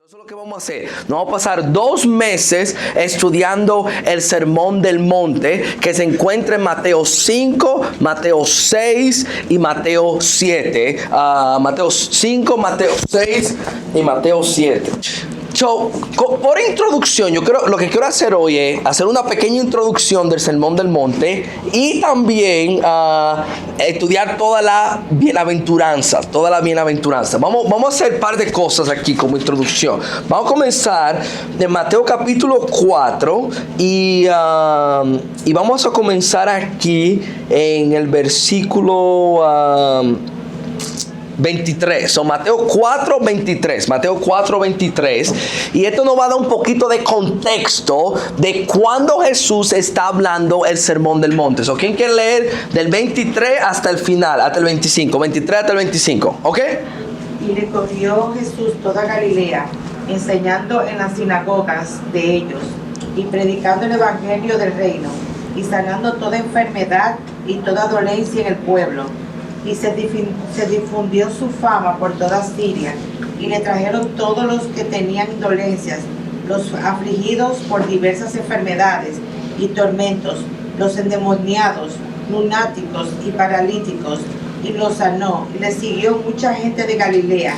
Eso es lo que vamos a hacer. Nos vamos a pasar 2 meses estudiando el Sermón del Monte, que se encuentra en Mateo 5, Mateo 6 y Mateo 7. Mateo 5, Mateo 6 y Mateo 7. So, por introducción, lo que quiero hacer hoy es hacer una pequeña introducción del Sermón del Monte y también estudiar toda la bienaventuranza. Vamos a hacer un par de cosas aquí como introducción. Vamos a comenzar de Mateo capítulo 4 y vamos a comenzar aquí en el versículo 23, Mateo 4, 23. Y esto nos va a dar un poquito de contexto de cuando Jesús está hablando el Sermón del Monte. ¿Quién quiere leer del 23 hasta el final, hasta el 25? 23 hasta el 25, ¿ok? Y recorrió Jesús toda Galilea, enseñando en las sinagogas de ellos, y predicando el evangelio del reino, y sanando toda enfermedad y toda dolencia en el pueblo. Y se difundió su fama por toda Siria, y le trajeron todos los que tenían dolencias, los afligidos por diversas enfermedades y tormentos, los endemoniados, lunáticos y paralíticos, y los sanó. Y le siguió mucha gente de Galilea,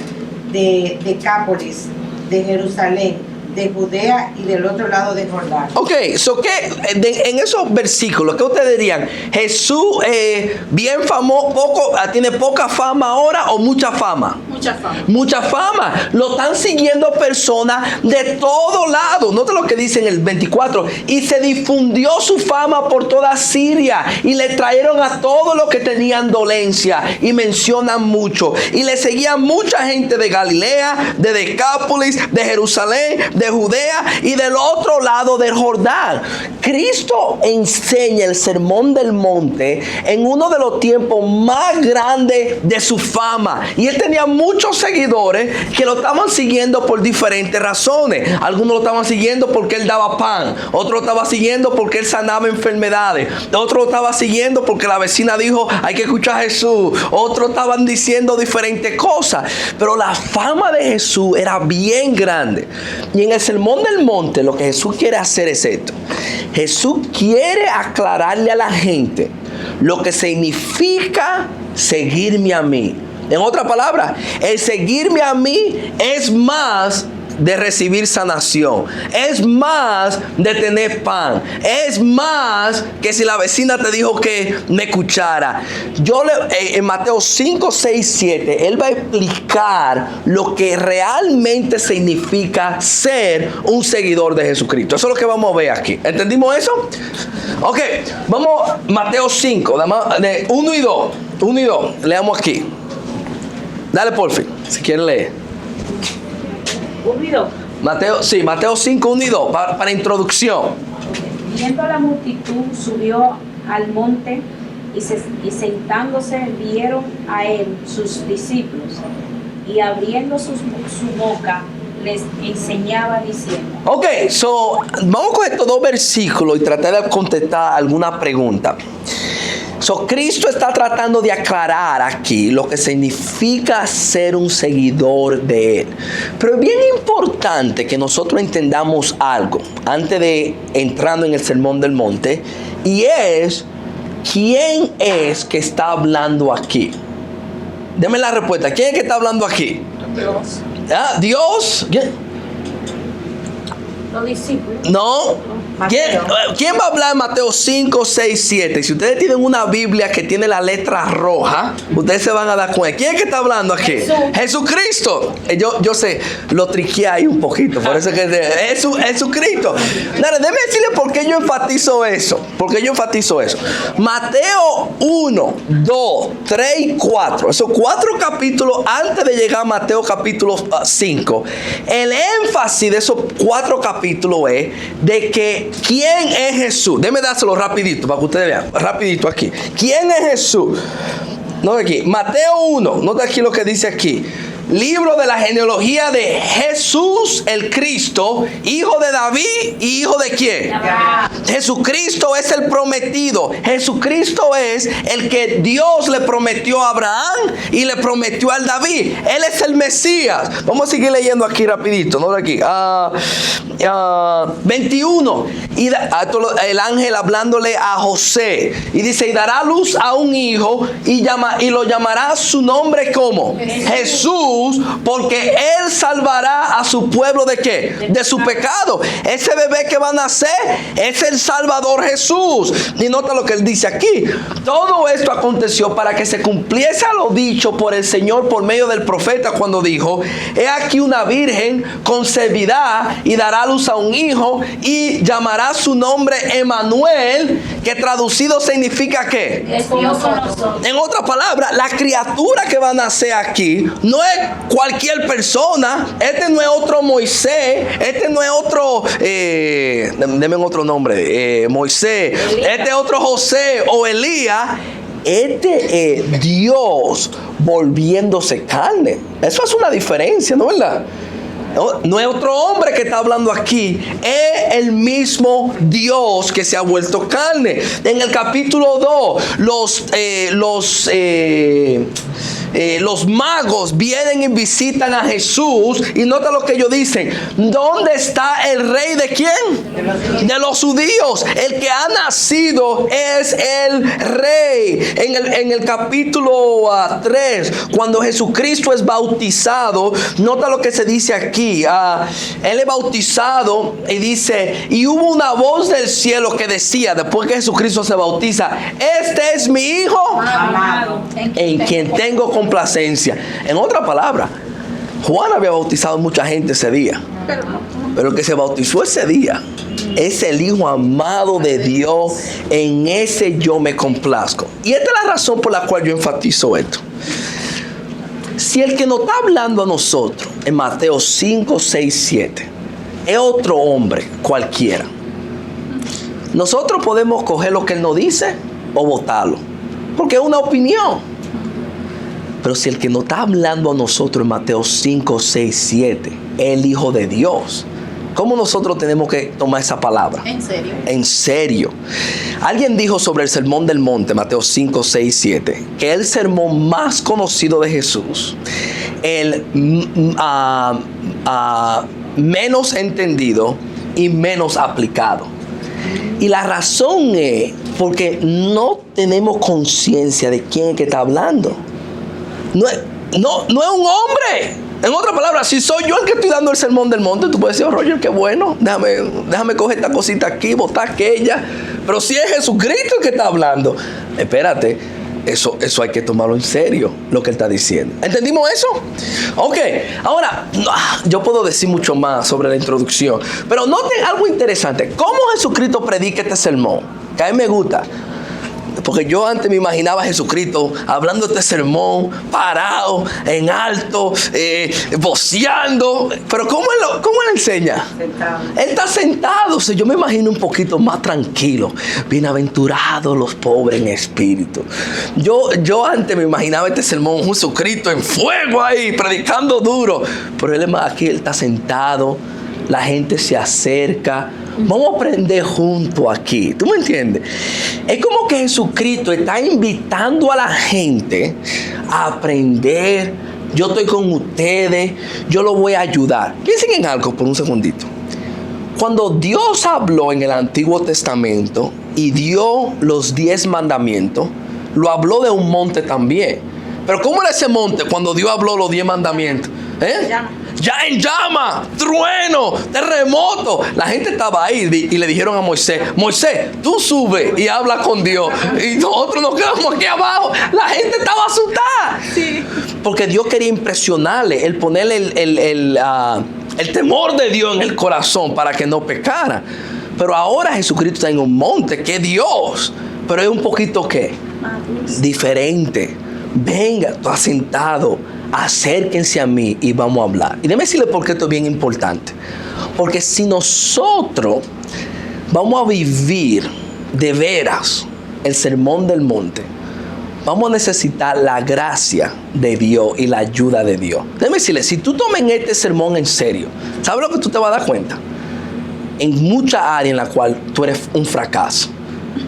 de Decápolis, de Jerusalén, de Judea y del otro lado de Jordán. Ok, en esos versículos, ¿qué ustedes dirían? ¿Jesús bien famoso, tiene poca fama ahora o mucha fama? Mucha fama. Mucha fama. Lo están siguiendo personas de todos lados. Nota lo que dice en el 24. Y se difundió su fama por toda Siria. Y le trajeron a todos los que tenían dolencia. Y mencionan mucho. Y le seguían mucha gente de Galilea, de Decápolis, de Jerusalén, de Judea y del otro lado del Jordán. Cristo enseña el Sermón del Monte en uno de los tiempos más grandes de su fama. Y él tenía muchos seguidores que lo estaban siguiendo por diferentes razones. Algunos lo estaban siguiendo porque él daba pan. Otros lo estaban siguiendo porque él sanaba enfermedades. Otros lo estaban siguiendo porque la vecina dijo, hay que escuchar a Jesús. Otros estaban diciendo diferentes cosas. Pero la fama de Jesús era bien grande. Y en el Sermón del Monte lo que Jesús quiere hacer es esto. Jesús quiere aclararle a la gente lo que significa seguirme a mí. En otras palabras, el seguirme a mí es más de recibir sanación, es más de tener pan, es más que si la vecina te dijo que me escuchara. En Mateo 5, 6, 7, él va a explicar lo que realmente significa ser un seguidor de Jesucristo. Eso es lo que vamos a ver aquí. ¿Entendimos eso? Ok, vamos a Mateo 5, de 1 y 2. 1 y 2, leamos aquí. Dale por fin, si quieres leer. 1 y 2. Mateo 5, 1 y 2, para introducción. Viendo a la multitud, subió al monte y sentándose vieron a él sus discípulos, y abriendo su boca les enseñaba diciendo. Ok, vamos con estos 2 versículos y tratar de contestar alguna pregunta. Cristo está tratando de aclarar aquí lo que significa ser un seguidor de Él. Pero es bien importante que nosotros entendamos algo antes de entrando en el Sermón del Monte, y es ¿quién es que está hablando aquí? Deme la respuesta. ¿Quién es que está hablando aquí? Dios. ¿Dios? Los discípulos. No. ¿Quién va a hablar en Mateo 5, 6, 7? Si ustedes tienen una Biblia que tiene la letra roja, ustedes se van a dar cuenta. ¿Quién es que está hablando aquí? Jesucristo. Yo sé, lo triqué ahí un poquito. Por eso que Jesucristo. Déjeme decirle por qué yo enfatizo eso. Mateo 1, 2, 3 y 4. Esos 4 capítulos antes de llegar a Mateo capítulo 5. El énfasis de esos 4 capítulos es de que ¿quién es Jesús? Déjeme dárselo rapidito para que ustedes vean. Rapidito aquí. ¿Quién es Jesús? Nota aquí. Mateo 1. Nota aquí lo que dice aquí. libro de la genealogía de Jesús el Cristo, hijo de David y hijo de ¿quién? Jesucristo es el prometido. Jesucristo es el que Dios le prometió a Abraham y le prometió al David. Él es el Mesías. Vamos a seguir leyendo aquí rapidito, ¿no? Aquí 21. Y el ángel hablándole a José y dice: y dará luz a un hijo y lo llamará su nombre como Jesús, porque él salvará a su pueblo ¿de qué? De su pecado. Ese bebé que va a nacer es el Salvador Jesús. Y nota lo que él dice aquí: todo esto aconteció para que se cumpliese lo dicho por el Señor por medio del profeta, cuando dijo: he aquí una virgen concebirá y dará luz a un hijo y llamará su nombre Emmanuel, que traducido significa ¿qué? Dios con nosotros. En otras palabras, la criatura que va a nacer aquí no es cualquier persona. Este no es otro Moisés, este no es otro denme otro nombre, Moisés, este es otro José o Elías. Este es Dios volviéndose carne. Eso es una diferencia, ¿no es verdad? No es otro hombre que está hablando aquí, es el mismo Dios que se ha vuelto carne. En el capítulo 2, los magos vienen y visitan a Jesús y nota lo que ellos dicen: ¿dónde está el rey de quién? De los judíos. El que ha nacido es el rey. En el capítulo 3, cuando Jesucristo es bautizado, nota lo que se dice aquí. Él es bautizado y dice: y hubo una voz del cielo que decía, después que Jesucristo se bautiza: este es mi hijo Amado, en quien tengo complacencia. En otra palabra, Juan había bautizado mucha gente ese día, pero el que se bautizó ese día es el hijo amado de Dios. En ese yo me complazco. Y esta es la razón por la cual yo enfatizo esto. Si el que nos está hablando a nosotros en Mateo 5, 6, 7 es otro hombre cualquiera, nosotros podemos coger lo que él nos dice o votarlo, porque es una opinión. Pero si el que nos está hablando a nosotros en Mateo 5, 6, 7 es el Hijo de Dios, ¿cómo nosotros tenemos que tomar esa palabra? ¿En serio? En serio. Alguien dijo sobre el sermón del monte, Mateo 5, 6, 7, que es el sermón más conocido de Jesús, el menos entendido y menos aplicado. Y la razón es porque no tenemos conciencia de quién es que está hablando. No es un hombre. En otras palabras, si soy yo el que estoy dando el sermón del monte, tú puedes decir: oh, Roger, qué bueno, déjame coger esta cosita aquí, botar aquella. Pero si es Jesucristo el que está hablando, espérate, eso hay que tomarlo en serio, lo que él está diciendo. ¿Entendimos eso? Ok, ahora, yo puedo decir mucho más sobre la introducción, pero noten algo interesante. ¿Cómo Jesucristo predica este sermón? Que a mí me gusta. Porque yo antes me imaginaba a Jesucristo hablando este sermón, parado, en alto, voceando. Pero ¿cómo él enseña? Sentado. Él está sentado. O sea, yo me imagino un poquito más tranquilo. Bienaventurados los pobres en espíritu. Yo antes me imaginaba este sermón, Jesucristo en fuego ahí, predicando duro. Pero aquí él está sentado. La gente se acerca. Vamos a aprender juntos aquí. ¿Tú me entiendes? Es como que Jesucristo está invitando a la gente a aprender. Yo estoy con ustedes. Yo los voy a ayudar. Piensen en algo por un segundito. Cuando Dios habló en el Antiguo Testamento y dio los 10 mandamientos, lo habló de un monte también. Pero ¿cómo era ese monte cuando Dios habló los 10 mandamientos? Ya en llama, trueno, terremoto. La gente estaba ahí y le dijeron a Moisés: Moisés, tú sube y habla con Dios. Y nosotros nos quedamos aquí abajo. La gente estaba asustada. Sí. Porque Dios quería impresionarle, el ponerle el temor de Dios en el corazón para que no pecara. Pero ahora Jesucristo está en un monte que es Dios, pero es un poquito ¿qué? Diferente. Venga, tú has sentado, acérquense a mí y vamos a hablar. Y déjame decirle por qué esto es bien importante. Porque si nosotros vamos a vivir de veras el sermón del monte, vamos a necesitar la gracia de Dios y la ayuda de Dios. Déjame decirle, si tú tomas este sermón en serio, ¿sabes lo que tú te vas a dar cuenta? En mucha área en la cual tú eres un fracaso.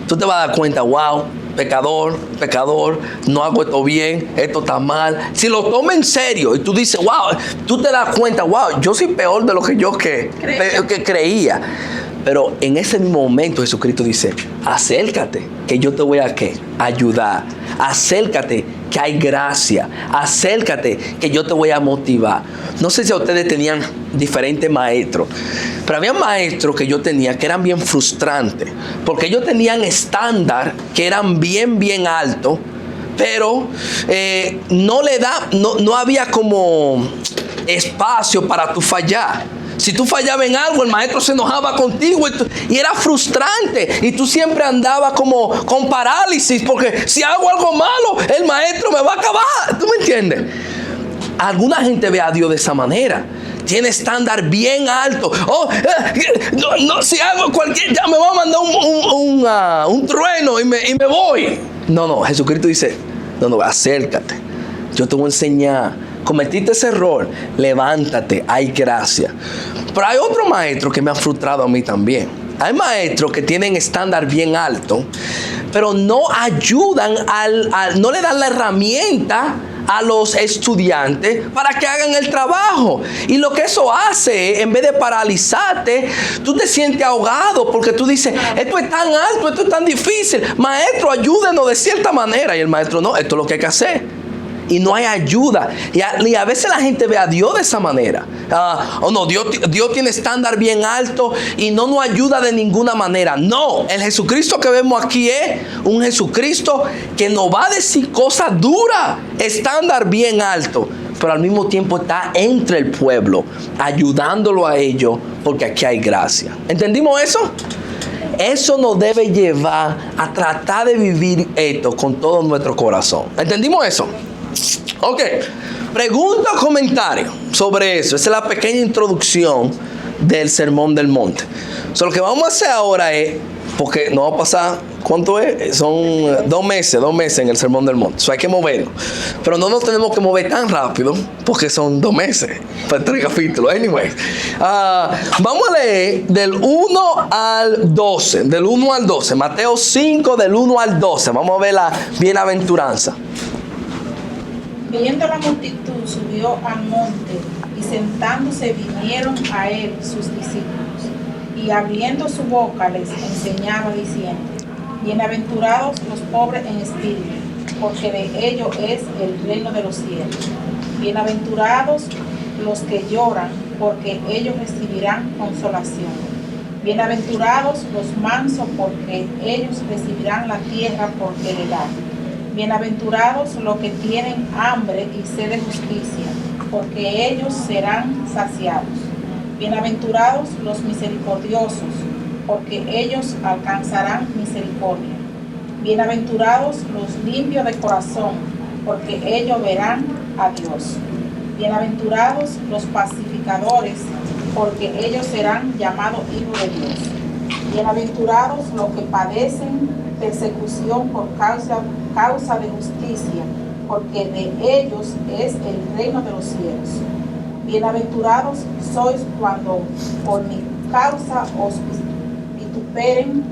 Tú te vas a dar cuenta, wow, pecador, no hago esto bien, esto está mal. Si lo tomas en serio y tú dices, wow, tú te das cuenta, wow, yo soy peor de lo que yo creía. Pero en ese mismo momento Jesucristo dice, acércate, que yo te voy a ¿qué? Ayudar. Acércate, que hay gracia. Acércate, que yo te voy a motivar. No sé si a ustedes tenían diferentes maestros, pero había maestros que yo tenía que eran bien frustrantes, porque ellos tenían estándar que eran bien altos, pero no había como espacio para tu fallar. Si tú fallabas en algo, el maestro se enojaba contigo y era frustrante. Y tú siempre andabas como con parálisis, porque si hago algo malo, el maestro me va a acabar. ¿Tú me entiendes? Alguna gente ve a Dios de esa manera. Tiene estándar bien alto. Si hago cualquier, ya me va a mandar un trueno y me voy. No, Jesucristo dice, no, acércate. Yo te voy a enseñar. Cometiste ese error, levántate, hay gracia. Pero hay otros maestros que me han frustrado a mí también. Hay maestros que tienen estándar bien alto, pero no ayudan, no le dan la herramienta a los estudiantes para que hagan el trabajo. Y lo que eso hace, en vez de paralizarte, tú te sientes ahogado porque tú dices, esto es tan alto, esto es tan difícil. Maestro, ayúdenos de cierta manera. Y el maestro, no, esto es lo que hay que hacer. Y no hay ayuda. Y a veces la gente ve a Dios de esa manera. Dios tiene estándar bien alto y no nos ayuda de ninguna manera. No, el Jesucristo que vemos aquí es un Jesucristo que nos va a decir cosas duras, estándar bien alto, pero al mismo tiempo está entre el pueblo, ayudándolo a ellos, porque aquí hay gracia. ¿Entendimos eso? Eso nos debe llevar a tratar de vivir esto con todo nuestro corazón. ¿Entendimos eso? Ok, pregunta o comentario sobre eso. Esa es la pequeña introducción del Sermón del Monte. Lo que vamos a hacer ahora es, porque nos va a pasar, ¿cuánto es? Son 2 meses en el Sermón del Monte. Hay que moverlo. Pero no nos tenemos que mover tan rápido, porque son 2 meses para 3 capítulos. Anyway, vamos a leer del 1 al 12. Del 1 al 12. Mateo 5, del 1 al 12. Vamos a ver la bienaventuranza. Viendo la multitud, subió al monte, y sentándose vinieron a él sus discípulos. Y abriendo su boca les enseñaba diciendo, bienaventurados los pobres en espíritu, porque de ellos es el reino de los cielos. Bienaventurados los que lloran, porque ellos recibirán consolación. Bienaventurados los mansos, porque ellos recibirán la tierra por heredad. Bienaventurados los que tienen hambre y sed de justicia, porque ellos serán saciados. Bienaventurados los misericordiosos, porque ellos alcanzarán misericordia. Bienaventurados los limpios de corazón, porque ellos verán a Dios. Bienaventurados los pacificadores, porque ellos serán llamados hijos de Dios. Bienaventurados los que padecen persecución por causa de justicia, porque de ellos es el reino de los cielos. Bienaventurados sois cuando por mi causa os vituperen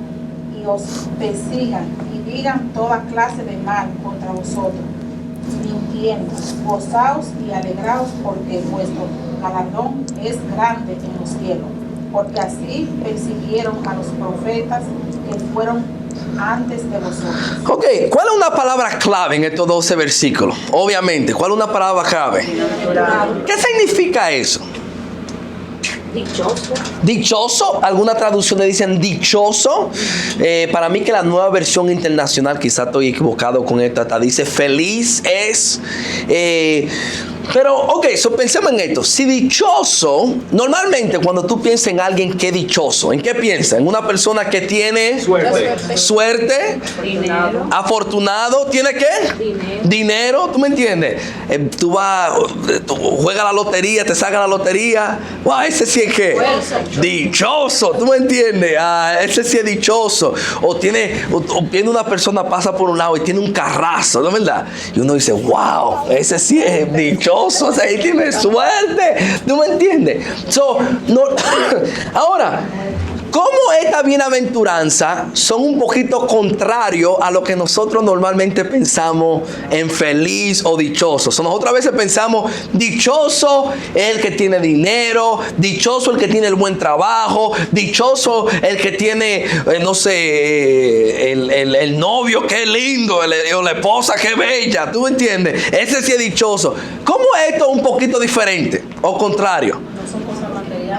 y os persigan y digan toda clase de mal contra vosotros, mintiendo. Gozaos y alegraos, porque vuestro galardón es grande en los cielos, porque así persiguieron a los profetas que fueron antes de vosotros. Ok, ¿cuál es una palabra clave en estos 12 versículos? Obviamente, ¿cuál es una palabra clave? ¿Qué significa eso? Dichoso. Dichoso, algunas traducciones dicen dichoso. Para mí que la Nueva Versión Internacional, quizá estoy equivocado con esta, hasta dice feliz es. Pero, ok, pensemos en esto. Si dichoso, normalmente cuando tú piensas en alguien que es dichoso, ¿en qué piensas? En una persona que tiene suerte, Dinero. afortunado, ¿tiene qué? Dinero, ¿tú me entiendes? Tú juegas la lotería, te saca la lotería. Wow, ese sí es que dichoso, ¿tú me entiendes? Ese sí es dichoso. O viene una persona, pasa por un lado y tiene un carrazo, ¿no es verdad? Y uno dice, wow, ese sí es dichoso, ese ahí tiene suerte, ¿tú me entiendes? Ahora, ¿cómo estas bienaventuranzas son un poquito contrario a lo que nosotros normalmente pensamos en feliz o dichoso? Nosotros a veces pensamos, dichoso el que tiene dinero, dichoso el que tiene el buen trabajo, dichoso el que tiene, no sé, el novio que es lindo, o la esposa que es bella, ¿tú me entiendes? Ese sí es dichoso. ¿Cómo es esto un poquito diferente o contrario?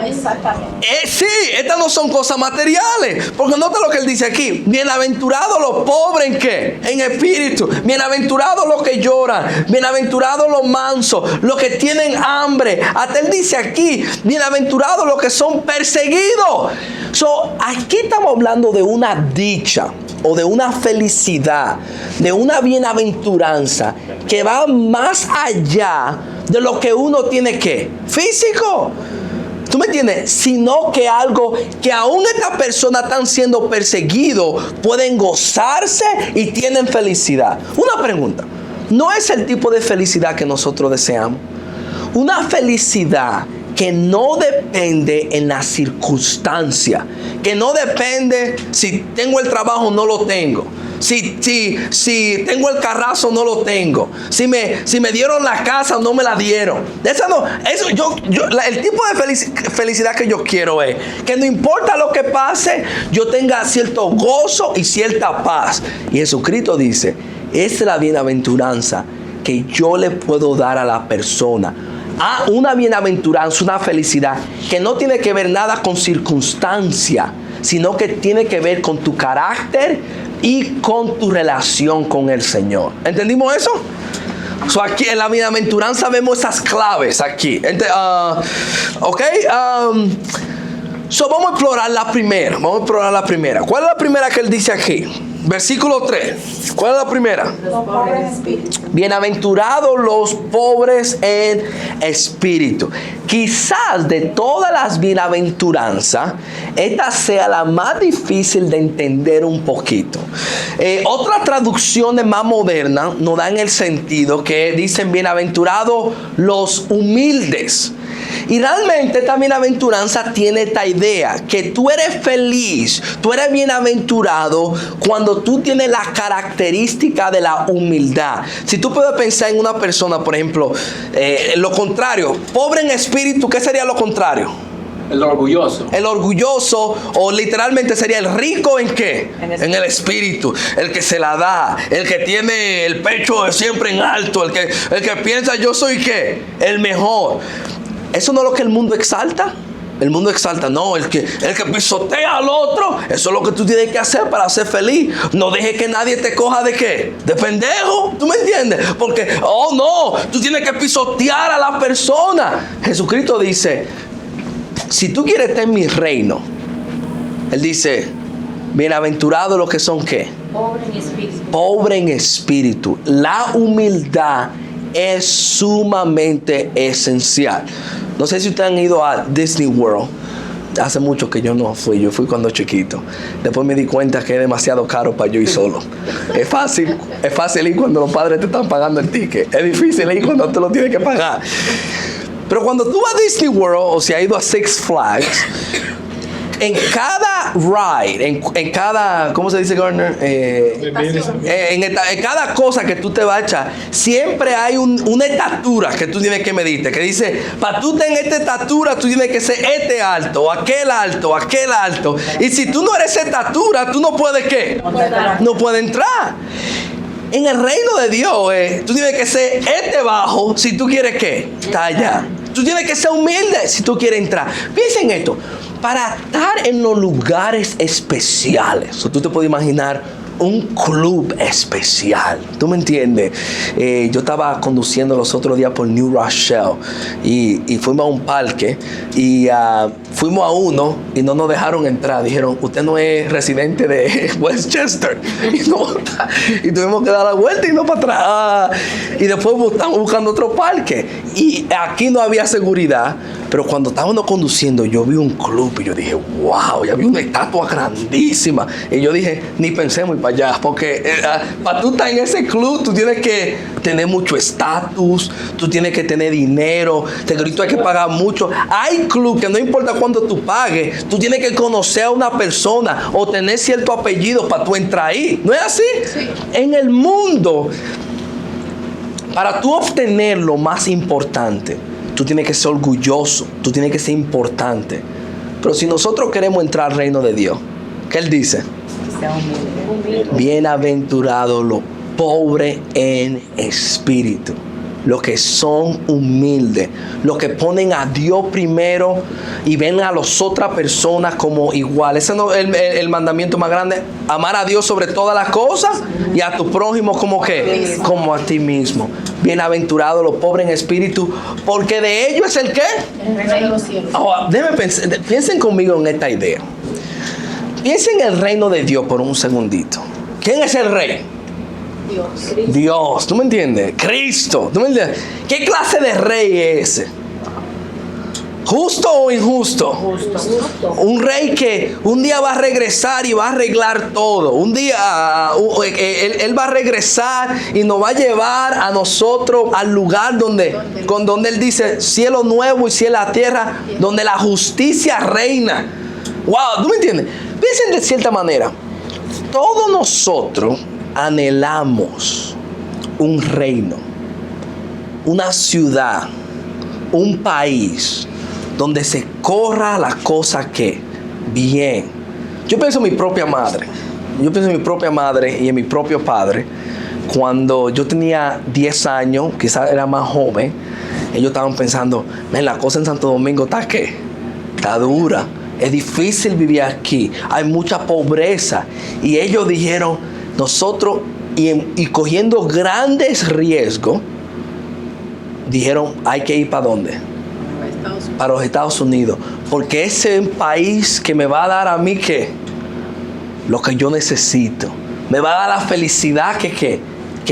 Exactamente. Sí, estas no son cosas materiales. Porque nota lo que él dice aquí. Bienaventurados los pobres ¿en qué? En espíritu. Bienaventurados los que lloran. Bienaventurados los mansos. Los que tienen hambre. Hasta él dice aquí. Bienaventurados los que son perseguidos. Aquí estamos hablando de una dicha o de una felicidad, de una bienaventuranza que va más allá de lo que uno tiene que físico. ¿Tú me entiendes? Sino que algo que aún estas personas están siendo perseguidos, pueden gozarse y tienen felicidad. Una pregunta, ¿no es el tipo de felicidad que nosotros deseamos? Una felicidad que no depende en la circunstancia, que no depende si tengo el trabajo o no lo tengo. Si tengo el carrazo no lo tengo. Si me dieron la casa no me la dieron. El tipo de felicidad que yo quiero es que no importa lo que pase, yo tenga cierto gozo y cierta paz. Y Jesucristo dice, esa es la bienaventuranza que yo le puedo dar a la persona. Una bienaventuranza, una felicidad que no tiene que ver nada con circunstancia, sino que tiene que ver con tu carácter y con tu relación con el Señor. ¿Entendimos eso? Aquí en la bienaventuranza vemos esas claves aquí. Ok. Vamos a explorar la primera. ¿Cuál es la primera que él dice aquí? Versículo 3. ¿Cuál es la primera? Los pobres en espíritu. Bienaventurados los pobres en espíritu. Quizás de todas las bienaventuranzas, esta sea la más difícil de entender un poquito. Otras traducciones más modernas nos dan el sentido que dicen bienaventurados los humildes. Y realmente esta bienaventuranza tiene esta idea, que tú eres feliz, tú eres bienaventurado cuando tú tienes la característica de la humildad. Si tú puedes pensar en una persona, por ejemplo, lo contrario, pobre en espíritu, ¿qué sería lo contrario? El orgulloso. El orgulloso, o literalmente sería el rico ¿en qué? En el espíritu. El que se la da, el que tiene el pecho siempre en alto, el que piensa yo soy ¿qué? El mejor. ¿Eso no es lo que el mundo exalta? El mundo exalta, no, el que pisotea al otro, eso es lo que tú tienes que hacer para ser feliz. No dejes que nadie te coja de qué, de pendejo, ¿tú me entiendes? Porque, oh no, tú tienes que pisotear a la persona. Jesucristo dice, si tú quieres estar en mi reino, Él dice, bienaventurados los que son ¿qué? Pobre en espíritu. Pobre en espíritu. La humildad es sumamente esencial. No sé si ustedes han ido a Disney World. Hace mucho que yo no fui. Yo fui cuando chiquito. Después me di cuenta que es demasiado caro para yo ir solo. Es fácil ir cuando los padres te están pagando el ticket. Es difícil ir cuando tú lo tienes que pagar. Pero cuando tú vas a Disney World o si has ido a Six Flags, en cada ride, en cada, ¿cómo se dice, Gardner? En cada cosa que tú te vas a echar, siempre hay una estatura que tú tienes que medirte. Que dice, para tú tener esta estatura, tú tienes que ser alto, o aquel alto, aquel alto. Y si tú no eres esa estatura, tú no puedes, ¿qué? No puedes entrar. En el reino de Dios, tú tienes que ser bajo si tú quieres, ¿qué? Estar allá. Tú tienes que ser humilde si tú quieres entrar. Piensa en esto. Para estar en los lugares especiales, tú te puedes imaginar un club especial. ¿Tú me entiendes? Yo estaba conduciendo los otros días por New Rochelle y fuimos a un parque y fuimos a uno y no nos dejaron entrar. Dijeron, usted no es residente de Westchester. Y tuvimos que dar la vuelta y no para atrás. Y después estamos buscando otro parque. Y aquí no había seguridad. Pero cuando estábamos conduciendo, yo vi un club y yo dije, wow, ya vi una estatua grandísima. Y yo dije, ni pensemos ir para allá, porque para tú estar en ese club, tú tienes que tener mucho estatus, tú tienes que tener dinero, te grito, hay que pagar mucho. Hay club que no importa cuánto tú pagues, tú tienes que conocer a una persona o tener cierto apellido para tú entrar ahí. ¿No es así? Sí. En el mundo, para tú obtener lo más importante, tú tienes que ser orgulloso, tú tienes que ser importante. Pero si nosotros queremos entrar al reino de Dios, ¿qué Él dice? Bienaventurados los pobres en espíritu, los que son humildes, los que ponen a Dios primero y ven a las otras personas como igual. Ese no es el mandamiento más grande: amar a Dios sobre todas las cosas y a tu prójimo como ¿qué? Como a ti mismo. Bienaventurados los pobres en espíritu, porque de ellos es el ¿qué? El reino de los cielos. Ahora, piensen conmigo en esta idea. Piensen en el reino de Dios por un segundito. ¿Quién es el rey? Dios. Dios, ¿tú me entiendes? Cristo, ¿tú me entiendes? ¿Qué clase de rey es ese? ¿Justo o injusto? Justo. Un rey que un día va a regresar y va a arreglar todo. Un día él va a regresar y nos va a llevar a nosotros al lugar donde Él dice cielo nuevo y cielo a tierra, donde la justicia reina. Wow, ¿tú me entiendes? Piensen de cierta manera. Todos nosotros anhelamos un reino, una ciudad, un país donde se corra la cosa que bien. Yo pienso en mi propia madre. Yo pienso en mi propia madre y en mi propio padre. Cuando yo tenía 10 años, quizás era más joven, ellos estaban pensando, la cosa en Santo Domingo está ¿qué? Está dura. Es difícil vivir aquí. Hay mucha pobreza. Y ellos dijeron, nosotros, y cogiendo grandes riesgos, dijeron, hay que ir ¿para dónde? Para los Estados Unidos. Porque ese es un país que me va a dar a mí ¿qué? Lo que yo necesito. Me va a dar la felicidad que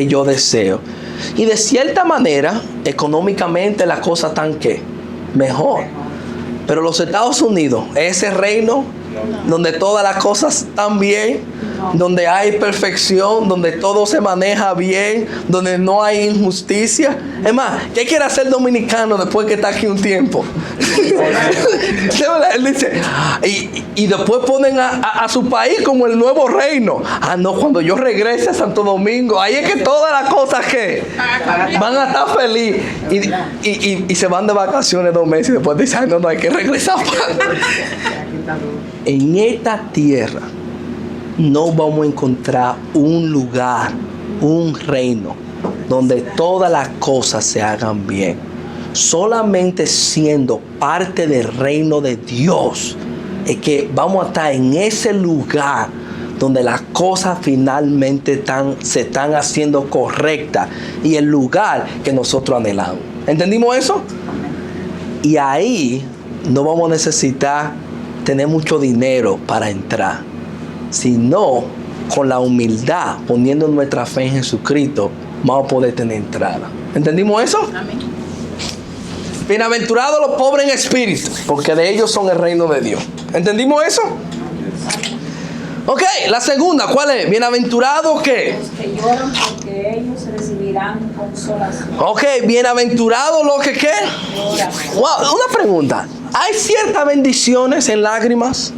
yo deseo. Y de cierta manera, económicamente las cosas están ¿qué? Mejor. Pero los Estados Unidos, ese reino donde todas las cosas están bien, donde hay perfección, donde todo se maneja bien, donde no hay injusticia. Es más, ¿qué quiere hacer dominicano después que está aquí un tiempo? Él dice, y después ponen a su país como el nuevo reino. No, cuando yo regrese a Santo Domingo, ahí es que todas las cosas que van a estar felices. Y se van de vacaciones 2 meses y después dicen, no, hay que regresar. En esta tierra no vamos a encontrar un lugar, un reino donde todas las cosas se hagan bien. Solamente siendo parte del reino de Dios es que vamos a estar en ese lugar donde las cosas finalmente se están haciendo correctas y el lugar que nosotros anhelamos. ¿Entendimos eso? Y ahí no vamos a necesitar tener mucho dinero para entrar, sino con la humildad, poniendo nuestra fe en Jesucristo, vamos a poder tener entrada. ¿Entendimos eso? Amén. Bienaventurados los pobres en espíritu, porque de ellos son el reino de Dios. ¿Entendimos eso? Ok, la segunda, ¿cuál es? Bienaventurados ¿qué? Los que lloran, porque ellos recibirán consolación. Ok, bienaventurados los que ¿qué? Lloran. Wow, una pregunta. ¿Hay ciertas bendiciones en lágrimas?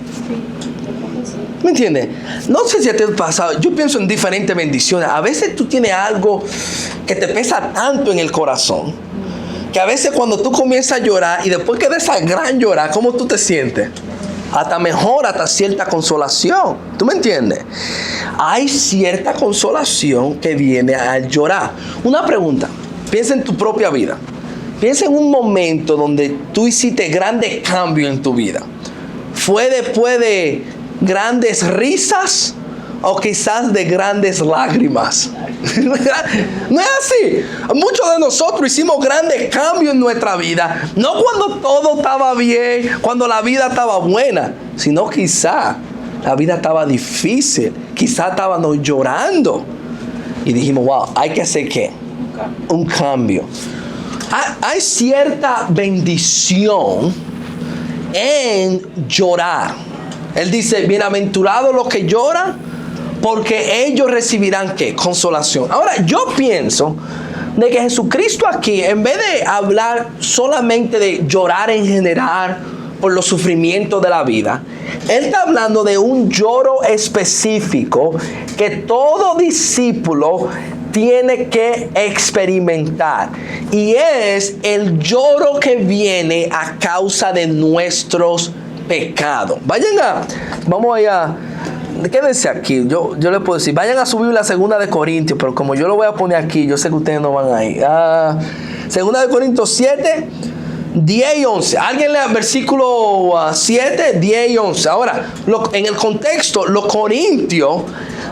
¿Me entiendes? No sé si te ha pasado. Yo pienso en diferentes bendiciones. A veces tú tienes algo que te pesa tanto en el corazón, que a veces cuando tú comienzas a llorar y después que de esa gran llorar, ¿cómo tú te sientes? Hasta mejor, hasta cierta consolación. ¿Tú me entiendes? Hay cierta consolación que viene al llorar. Una pregunta. Piensa en tu propia vida. Piensa en un momento donde tú hiciste grandes cambios en tu vida. ¿Fue después de grandes risas o quizás de grandes lágrimas. No es así. Muchos de nosotros hicimos grandes cambios en nuestra vida, no cuando todo estaba bien, cuando la vida estaba buena, sino quizá la vida estaba difícil, quizá estábamos llorando y dijimos, wow, hay que hacer ¿qué? Un cambio. Hay cierta bendición en llorar. Él dice, bienaventurados los que lloran, porque ellos recibirán ¿qué? Consolación. Ahora, yo pienso de que Jesucristo aquí, en vez de hablar solamente de llorar en general por los sufrimientos de la vida, Él está hablando de un lloro específico que todo discípulo tiene que experimentar, y es el lloro que viene a causa de nuestros pecados. Vamos allá. Quédense aquí, yo les puedo decir, vayan a subir la 2 de Corintios, pero como yo lo voy a poner aquí, yo sé que ustedes no van a ir. 2 de Corintios 7, 10 y 11. Alguien lea versículo 7, 10 y 11. Ahora, en el contexto, los corintios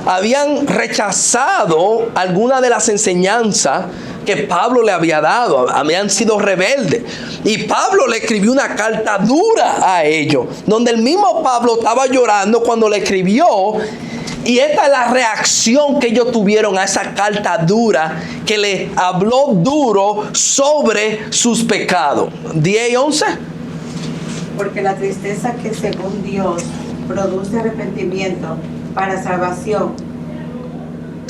habían rechazado algunas de las enseñanzas que Pablo le había dado, habían sido rebeldes. Y Pablo le escribió una carta dura a ellos, donde el mismo Pablo estaba llorando cuando le escribió. Y esta es la reacción que ellos tuvieron a esa carta dura, que le habló duro sobre sus pecados. 10 y 11. Porque la tristeza que según Dios produce arrepentimiento para salvación,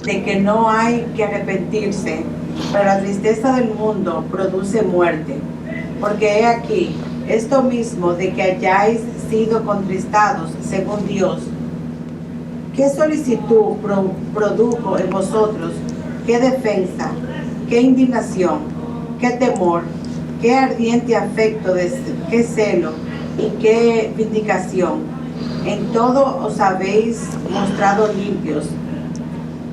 de que no hay que arrepentirse, pero la tristeza del mundo produce muerte. Porque he aquí, esto mismo de que hayáis sido contristados según Dios, ¿qué solicitud produjo en vosotros? ¿Qué defensa? ¿Qué indignación? ¿Qué temor? ¿Qué ardiente afecto? ¿Qué celo? ¿Y qué vindicación? En todo os habéis mostrado limpios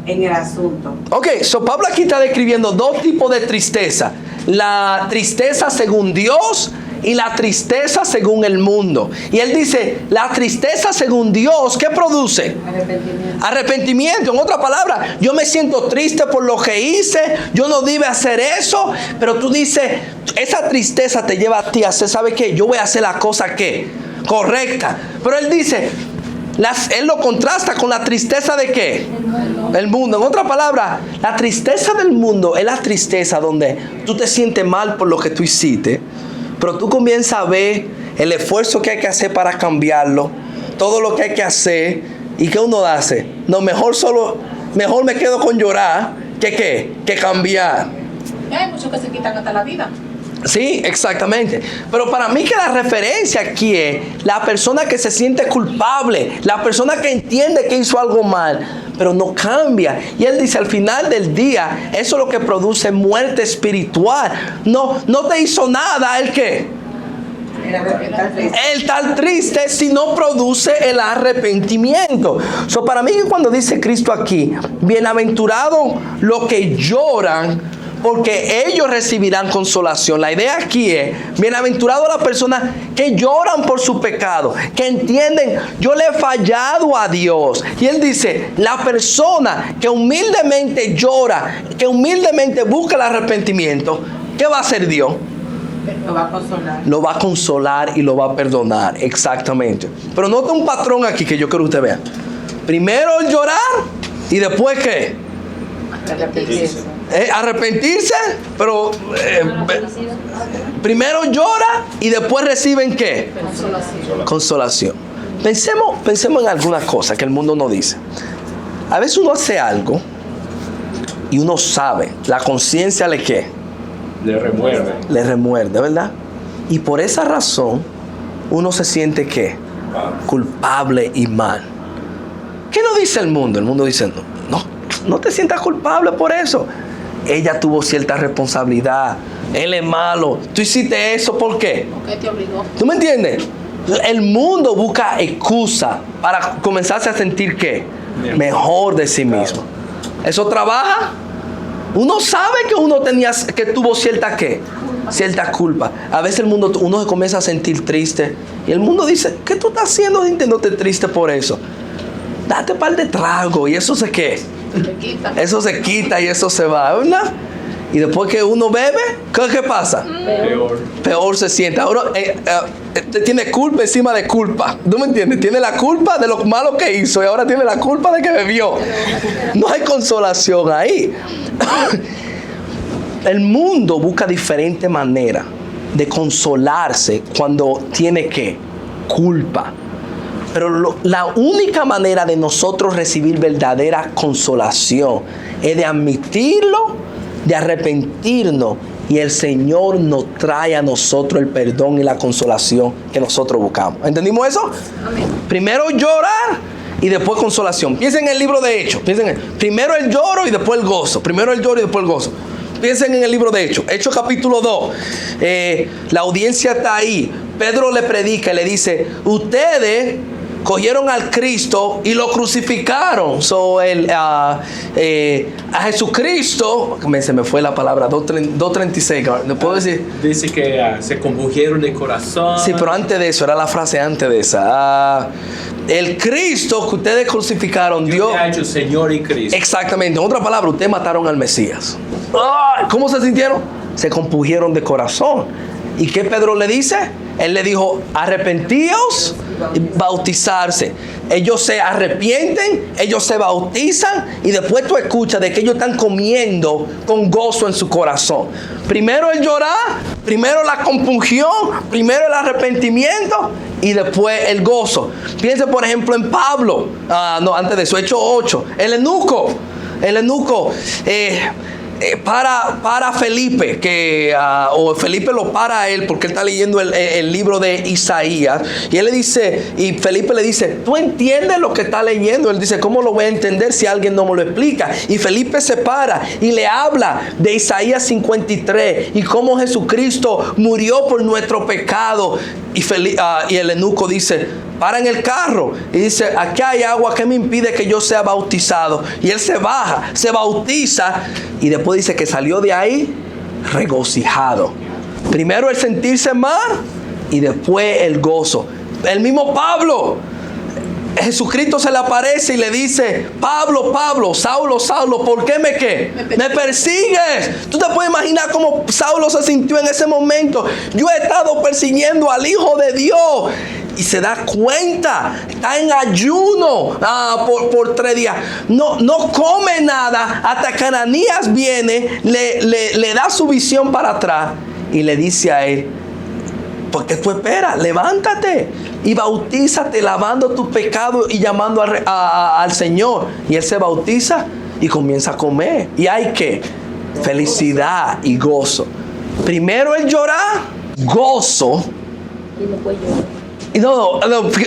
en el asunto. Ok, so Pablo aquí está describiendo dos tipos de tristeza: la tristeza según Dios y la tristeza según el mundo. Y él dice, la tristeza según Dios, ¿qué produce? Arrepentimiento. Arrepentimiento. En otra palabra, yo me siento triste por lo que hice, yo no debe hacer eso, pero tú dices, esa tristeza te lleva a ti a hacer, ¿sabe qué? Yo voy a hacer la cosa que correcta. Pero él dice, él lo contrasta con la tristeza de ¿qué? El mundo. En otra palabra, la tristeza del mundo es la tristeza donde tú te sientes mal por lo que tú hiciste, pero tú comienzas a ver el esfuerzo que hay que hacer para cambiarlo, todo lo que hay que hacer. ¿Y qué uno hace? No, mejor me quedo con llorar que cambiar. Hay muchos que se quitan hasta la vida. Sí, exactamente. Pero para mí que la referencia aquí es la persona que se siente culpable, la persona que entiende que hizo algo mal, pero no cambia. Y él dice, al final del día, eso es lo que produce muerte espiritual. No te hizo nada, ¿el qué? El tal triste si no produce el arrepentimiento. So, para mí cuando dice Cristo aquí, bienaventurados los que lloran, porque ellos recibirán consolación. La idea aquí es, bienaventurados las personas que lloran por su pecado, que entienden, yo le he fallado a Dios. Y él dice, la persona que humildemente llora, que humildemente busca el arrepentimiento, ¿qué va a hacer Dios? Lo va a consolar. Lo va a consolar y lo va a perdonar, exactamente. Pero nota un patrón aquí que yo quiero que usted vea. Primero el llorar y después ¿qué? Arrepentirse, pero primero llora y después reciben ¿qué? Consolación. Pensemos en algunas cosas que el mundo no dice. A veces uno hace algo y uno sabe, la conciencia le ¿qué? Le remuerde, ¿verdad? Y por esa razón uno se siente ¿qué? Culpable y mal. ¿Qué no dice el mundo? El mundo dice, no te sientas culpable por eso. Ella tuvo cierta responsabilidad. Él es malo. Tú hiciste eso, ¿por qué? Porque te obligó. ¿Tú me entiendes? El mundo busca excusa para comenzarse a sentir ¿qué? Mejor de sí mismo. ¿Eso trabaja? Uno sabe que que tuvo cierta ¿qué? Cierta culpa. A veces uno se comienza a sentir triste y el mundo dice, ¿qué tú estás haciendo sintiéndote triste por eso? date un par de tragos y eso se qué. Eso se quita y eso se va, ¿verdad? Y después que uno bebe, ¿qué pasa? Peor se siente. Ahora, tiene culpa encima de culpa. ¿Tú me entiendes? Tiene la culpa de lo malo que hizo y ahora tiene la culpa de que bebió. No hay consolación ahí. El mundo busca diferentes maneras de consolarse cuando tiene ¿qué? Culpa. Pero la única manera de nosotros recibir verdadera consolación es de admitirlo, de arrepentirnos, y el Señor nos trae a nosotros el perdón y la consolación que nosotros buscamos. ¿Entendimos eso? Amén. Primero llorar y después consolación. Piensen en el libro de Hechos. Primero el lloro y después el gozo. Primero el lloro y después el gozo. Piensen en el libro de Hechos. Hechos capítulo 2. La audiencia está ahí. Pedro le predica y le dice, ustedes cogieron al Cristo y lo crucificaron. A Jesucristo, se me fue la palabra, 2:36, ¿no puedo decir? Dice que se compungieron de corazón. Sí, pero antes de eso, era la frase antes de esa. El Cristo que ustedes crucificaron, Dios ha hecho Señor y Cristo. Exactamente, en otra palabra, ustedes mataron al Mesías. ¿Cómo se sintieron? Se compungieron de corazón. ¿Y qué Pedro le dice? Él le dijo, arrepentíos y bautizarse. Ellos se arrepienten, ellos se bautizan y después tú escuchas de que ellos están comiendo con gozo en su corazón. Primero el llorar, primero la compunción, primero el arrepentimiento y después el gozo. Piense por ejemplo en Pablo, antes de eso, Hechos 8, el eunuco para Felipe, o Felipe lo para a él porque él está leyendo el libro de Isaías, y él le dice, y Felipe le dice, ¿tú entiendes lo que está leyendo? Él dice, ¿cómo lo voy a entender si alguien no me lo explica? Y Felipe se para y le habla de Isaías 53 y cómo Jesucristo murió por nuestro pecado. Y el eunuco dice, para en el carro, y dice, aquí hay agua, ¿qué me impide que yo sea bautizado? Y él se baja, se bautiza, y después dice que salió de ahí regocijado. Primero el sentirse mal y después el gozo. El mismo Pablo, Jesucristo se le aparece y le dice, Pablo, Pablo, Saulo, Saulo, ¿por qué me persigues? Tú te puedes imaginar cómo Saulo se sintió en ese momento. Yo he estado persiguiendo al Hijo de Dios. Y se da cuenta, está en ayuno por 3 días. No come nada hasta que Ananías viene, le da su visión para atrás y le dice a él, porque tú espera, levántate y bautízate lavando tus pecados y llamando al Señor. Y él se bautiza y comienza a comer. Y hay que felicidad y gozo. Primero el llorar, gozo. Y después llorar. Y no,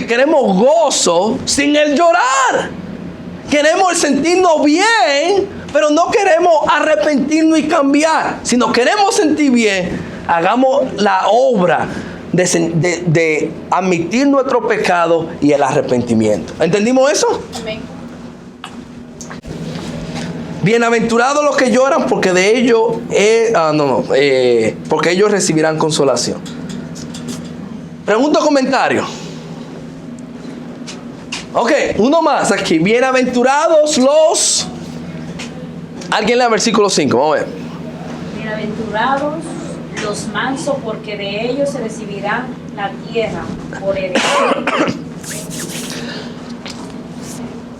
queremos gozo sin el llorar. Queremos el sentirnos bien, pero no queremos arrepentirnos y cambiar. Si nos queremos sentir bien, hagamos la obra de admitir nuestro pecado y el arrepentimiento. ¿Entendimos eso? Amén. Bienaventurados los que lloran, porque de ellos porque ellos recibirán consolación. Pregunta o comentario. Ok, uno más aquí. Bienaventurados los... Alguien lea versículo 5, vamos a ver. Bienaventurados los mansos, porque de ellos se recibirán la tierra por heredad.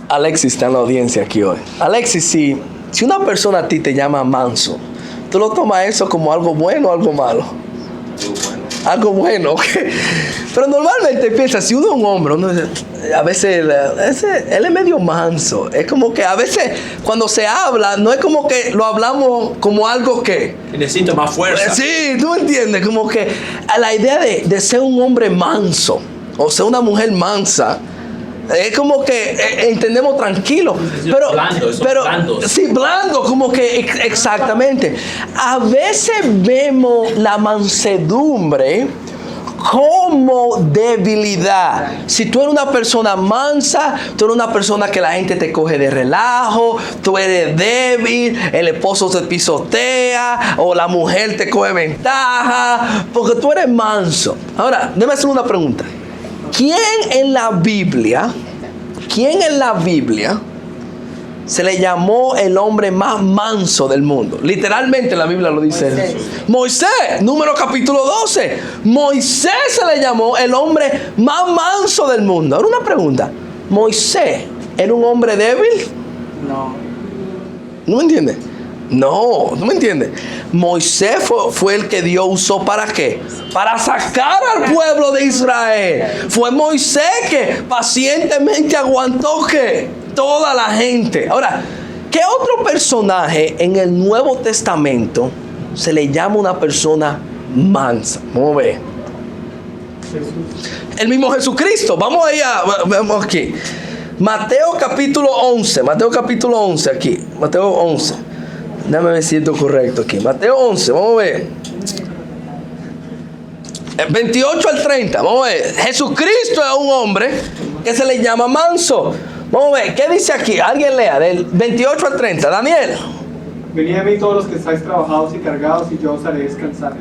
Alexis está en la audiencia aquí hoy. Alexis, si una persona a ti te llama manso, ¿tú lo tomas eso como algo bueno o algo malo? Algo bueno, ok. Pero normalmente piensa, si uno es un hombre, a veces él es medio manso. Es como que a veces cuando se habla, no es como que lo hablamos como algo que necesita más fuerza. Sí, tú entiendes, como que la idea de ser un hombre manso o ser una mujer mansa, es como que entendemos tranquilo, pero blando. Sí, blando, como que exactamente. A veces vemos la mansedumbre como debilidad. Si tú eres una persona mansa, tú eres una persona que la gente te coge de relajo, tú eres débil, el esposo te pisotea o la mujer te coge ventaja porque tú eres manso. Ahora, déjame hacer una pregunta. ¿Quién en la Biblia quién en la Biblia se le llamó el hombre más manso del mundo? Literalmente la Biblia lo dice. Moisés, Número capítulo 12. Moisés se le llamó el hombre más manso del mundo. Ahora una pregunta. ¿Moisés era un hombre débil? No. ¿No me entiendes? No, ¿no me entiendes? Moisés fue el que Dios usó ¿para qué? Para sacar al pueblo de Israel. Fue Moisés que pacientemente aguantó que toda la gente. Ahora, ¿qué otro personaje en el Nuevo Testamento se le llama una persona mansa? Vamos a ver. El mismo Jesucristo. Vamos aquí. Mateo capítulo 11. Mateo capítulo 11 aquí. Mateo 11. Déjame ver si esto es correcto aquí. Mateo 11, vamos a ver. 28 al 30, vamos a ver. Jesucristo es un hombre que se le llama manso. Vamos a ver, ¿qué dice aquí? Alguien lea, del 28 al 30. Daniel. Venid a mí todos los que estáis trabajados y cargados, y yo os haré descansar.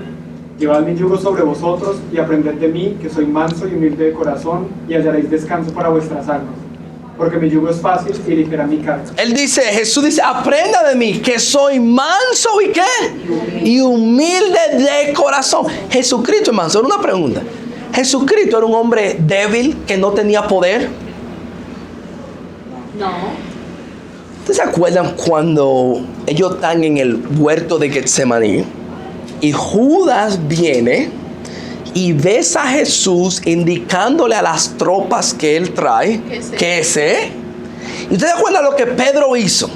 Llevad mi yugo sobre vosotros, y aprended de mí, que soy manso y humilde de corazón, y hallaréis descanso para vuestras almas. Porque mi yugo es fácil y ligera mi carga. Jesús dice, aprenda de mí, que soy manso y ¿qué? Y humilde de corazón. Jesucristo es manso. Una pregunta. ¿Jesucristo era un hombre débil que no tenía poder? No. ¿Ustedes se acuerdan cuando ellos están en el huerto de Getsemaní y Judas viene y ves a Jesús indicándole a las tropas que él trae que ese? ¿Y ustedes se acuerdan lo que Pedro hizo?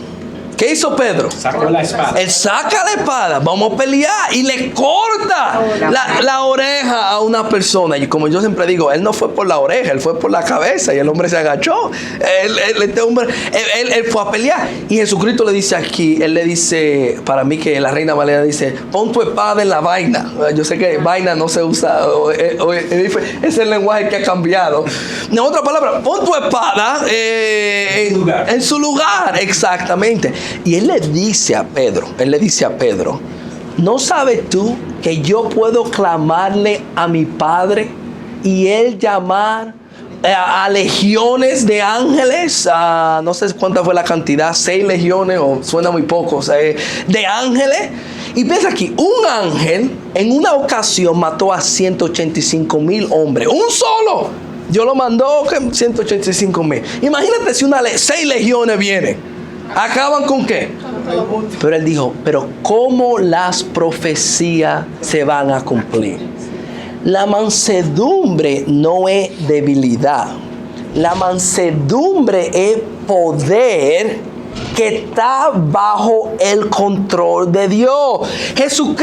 ¿Qué hizo Pedro? Sacó la espada. Él saca la espada, vamos a pelear, y le corta la oreja a una persona. Y como yo siempre digo, él no fue por la oreja, él fue por la cabeza, y el hombre se agachó. Él fue a pelear. Y Jesucristo le dice aquí, él le dice, para mí que la Reina Valera dice, pon tu espada en la vaina. Yo sé que vaina no se usa, es el lenguaje que ha cambiado. En otra palabra, pon tu espada en su lugar, exactamente. Y él le dice a Pedro, ¿no sabes tú que yo puedo clamarle a mi Padre y él llamar a legiones de ángeles? No sé cuánta fue la cantidad, 6 legiones, o suena muy poco, de ángeles. Y ves aquí, un ángel en una ocasión mató a 185,000 hombres, un solo. Dios lo mandó, 185,000. Imagínate si 6 legiones vienen. ¿Acaban con qué? Pero él dijo, pero ¿cómo las profecías se van a cumplir? La mansedumbre no es debilidad. La mansedumbre es poder que está bajo el control de Dios. Jesús,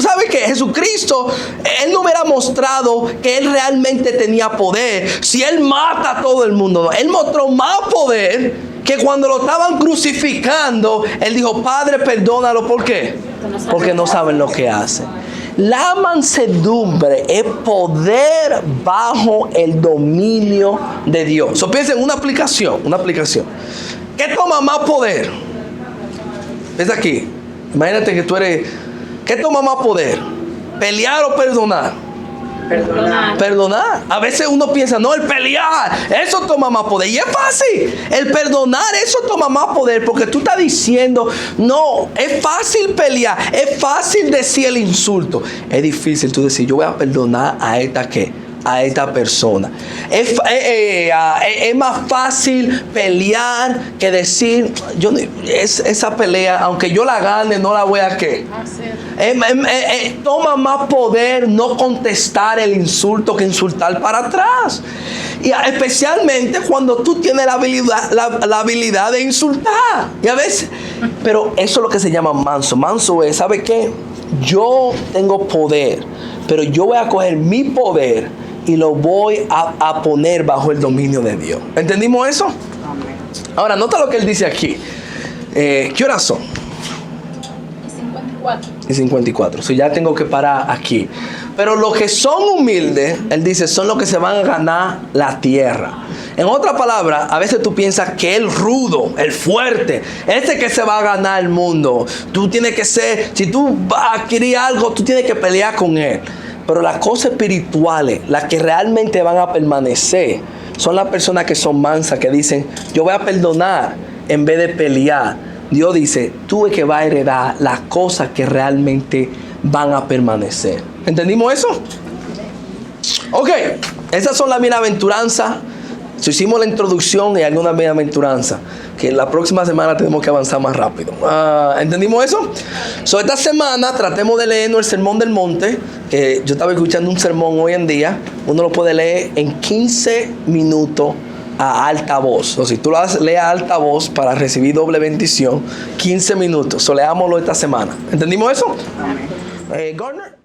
¿sabe qué? Jesucristo, él no hubiera mostrado que él realmente tenía poder si él mata a todo el mundo. No, él mostró más poder que cuando lo estaban crucificando, él dijo, Padre, perdónalo. ¿Por qué? Porque no saben lo que hacen. La mansedumbre es poder bajo el dominio de Dios. Piensen en una aplicación. ¿Qué toma más poder? Es aquí. Imagínate que tú eres... ¿Qué toma más poder? ¿Pelear o perdonar? Perdonar. A veces uno piensa, no, el pelear, eso toma más poder. Y es fácil. El perdonar, eso toma más poder. Porque tú estás diciendo, no, es fácil pelear. Es fácil decir el insulto. Es difícil tú decir, yo voy a perdonar a esta persona. Es más fácil pelear que decir, esa pelea, aunque yo la gane, no la voy a ¿qué? Toma más poder no contestar el insulto que insultar para atrás. Y especialmente cuando tú tienes la habilidad de insultar. Y a veces, pero eso es lo que se llama manso. Manso es, ¿sabe qué? Yo tengo poder, pero yo voy a coger mi poder y lo voy a poner bajo el dominio de Dios. ¿Entendimos eso? Ahora, nota lo que él dice aquí. ¿Qué horas son? 54. So ya tengo que parar aquí. Pero los que son humildes, él dice, son los que se van a ganar la tierra. En otra palabra, a veces tú piensas que el rudo, el fuerte, ese que se va a ganar el mundo. Tú tienes que ser, si tú vas a adquirir algo, tú tienes que pelear con él. Pero las cosas espirituales, las que realmente van a permanecer, son las personas que son mansas, que dicen, yo voy a perdonar en vez de pelear. Dios dice, tú es que vas a heredar las cosas que realmente van a permanecer. ¿Entendimos eso? Ok, esas son las bienaventuranzas. Hicimos la introducción y algunas bienaventuranzas, que la próxima semana tenemos que avanzar más rápido. ¿Entendimos eso? Esta semana tratemos de leernos el Sermón del Monte. Yo estaba escuchando un sermón hoy en día. Uno lo puede leer en 15 minutos a alta voz. O si tú lo lees a alta voz para recibir doble bendición, 15 minutos. Leámoslo esta semana. ¿Entendimos eso? Gardner.